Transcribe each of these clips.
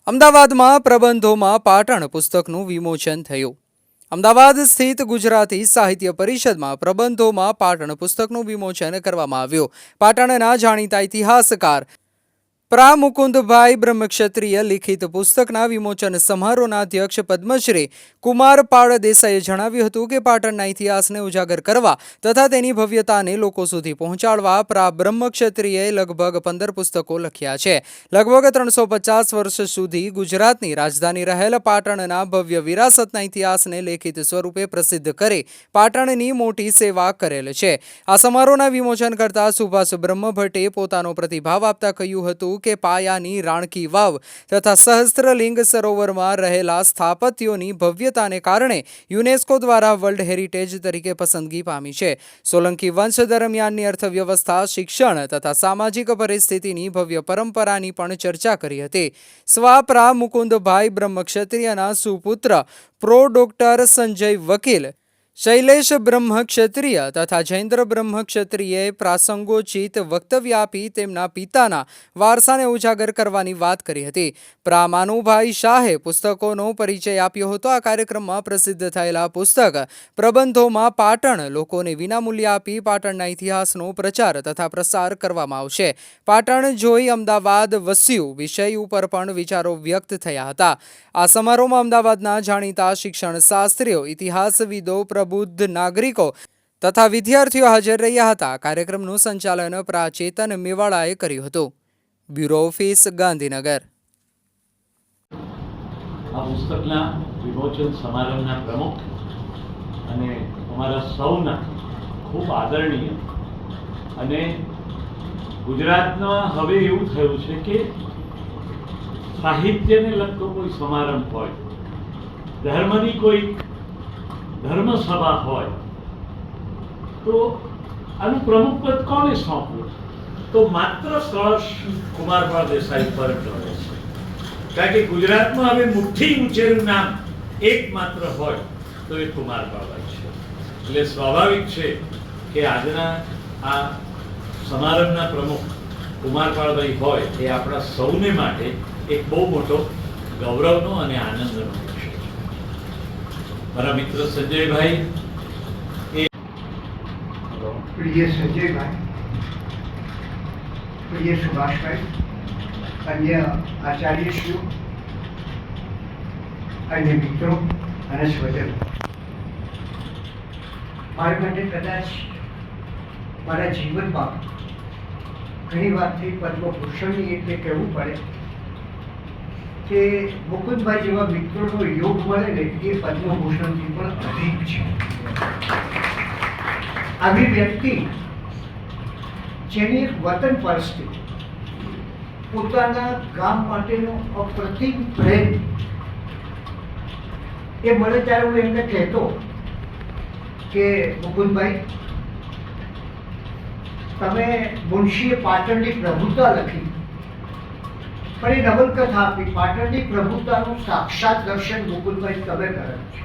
અમદાવાદમાં પ્રબંધોમાં પાટણ પુસ્તકનું વિમોચન થયું. અમદાવાદ સ્થિત ગુજરાતી સાહિત્ય પરિષદમાં પ્રબંધોમાં પાટણ પુસ્તકનું વિમોચન કરવામાં આવ્યું. પાટણના જાણીતા ઇતિહાસકાર પ્રા મુકુંદભાઈ બ્રહ્મક્ષત્રિય લિખિત પુસ્તકના વિમોચન સમારોહના અધ્યક્ષ પદ્મશ્રી કુમારપાળ દેસાઈએ જણાવ્યું હતું કે પાટણના ઇતિહાસને ઉજાગર કરવા તથા તેની ભવ્યતાને લોકો સુધી પહોંચાડવા પ્રા બ્રહ્મક્ષત્રિયએ લગભગ 15 પુસ્તકો લખ્યા છે. લગભગ 350 વર્ષ સુધી ગુજરાતની રાજધાની રહેલ પાટણના ભવ્ય વિરાસતના ઇતિહાસને લેખિત સ્વરૂપે પ્રસિદ્ધ કરી પાટણની મોટી સેવા કરેલ છે. આ સમારોહના વિમોચન કરતા સુભાષ બ્રહ્મભટ્ટે પોતાનો પ્રતિભાવ આપતા કહ્યું હતું કે પાયાની રાણકી વાવ તથા સહસ્ત્રલિંગ સરોવરમાં રહેલા સ્થાપત્યોની ભવ્યતાને કારણે યુનેસ્કો દ્વારા વર્લ્ડ હેરિટેજ તરીકે પસંદગી પામી છે. સોલંકી વંશ દરમિયાનની અર્થવ્યવસ્થા, શિક્ષણ તથા સામાજિક પરિસ્થિતિની ભવ્ય પરંપરાની પણ ચર્ચા કરી હતી. સ્વા પ્રા મુકુંદભાઈ બ્રહ્મક્ષત્રિયના સુપુત્ર પ્રો ડોક્ટર સંજય વકીલ, શૈલેષ બ્રહ્મક્ષત્રિય તથા જયેન્દ્ર બ્રહ્મક્ષત્રિયએ પ્રાસંગોચિત વક્તવ્ય આપી તેમના પિતાના વારસાને ઉજાગર કરવાની વાત કરી હતી. પ્રા માનુભાઈ શાહે પુસ્તકોનો પરિચય આપ્યો હતો. આ કાર્યક્રમમાં પ્રસિદ્ધ થયેલા પુસ્તક પ્રબંધોમાં પાટણ લોકોને વિનામૂલ્યે આપી પાટણના ઇતિહાસનો પ્રચાર તથા પ્રસાર કરવામાં આવશે. પાટણ જોઈ અમદાવાદ વસ્યું વિષય ઉપર પણ વિચારો વ્યક્ત થયા હતા. આ સમારોહમાં અમદાવાદના જાણીતા શિક્ષણ શાસ્ત્રીઓ, ઇતિહાસવિદો, પ્રબુદ્ધ નાગરિકો તથા વિદ્યાર્થીઓ હાજર રહ્યા હતા. કાર્યક્રમનું સંચાલન પ્રાચેતન મેવાડાએ કર્યું હતું. Bureau office, Gandhinagar. આ પુસ્તકના વિમોચન સમારંભના પ્રમુખ અને અમારા સૌના ખૂબ આદરણીય અને ગુજરાતમાં હવે એવું થયું છે કે સાહિત્યને લગતો કોઈ સમારંભ હોય, ધર્મની કોઈ ધર્મસભા હોય તો આનું પ્રમુખ પદ કોને સોંપવું? તો માત્ર કળશ કુમારપાળ દેસાઈ પર ટળે છે. કારણ કે ગુજરાતમાં હવે મુઠ્ઠી ઊંચેનું નામ એકમાત્ર હોય તો એ કુમારપાળભાઈ છે. એટલે સ્વાભાવિક છે કે આજના આ સમારંભના પ્રમુખ કુમારપાળભાઈ હોય એ આપણા સૌને માટે એક બહુ મોટો ગૌરવનો અને આનંદનો વિષય છે. મારા મિત્ર સંજયભાઈ, પ્રિય સંજયભાઈ, પ્રિય સુભાષભાઈ, અન્ય આચાર્યશ્રીઓ, અન્ય મિત્રો અને સ્વજનો, મારી માટે કદાચ મારા જીવનમાં ઘણી વારથી પદ્મભૂષણની એટલે કહેવું પડે કે મુકુંદભાઈ જેવા મિત્રોનો યોગ મળે ને એ પદ્મભૂષણથી પણ અધિક છે. આવી વ્યક્તિ જેની એક વતન પરસ્તી, પોતાના ગામ માટેનો અપ્રતિમ પ્રેમ એ મળે ત્યારે હું એમને કહેતો કે મુકુંદભાઈ, તમે મુનશીએ પાટણની પ્રભુતા લખી પણ એ નવલકથા આપી. પાટણની પ્રભુતાનું સાક્ષાત દર્શન મુકુંદભાઈ તમે કરેલું છે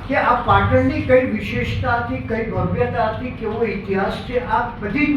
કે આ પાટણની કઈ વિશેષતા હતી, કઈ ભવ્યતા હતી, કેવો ઇતિહાસ છે, આ બધી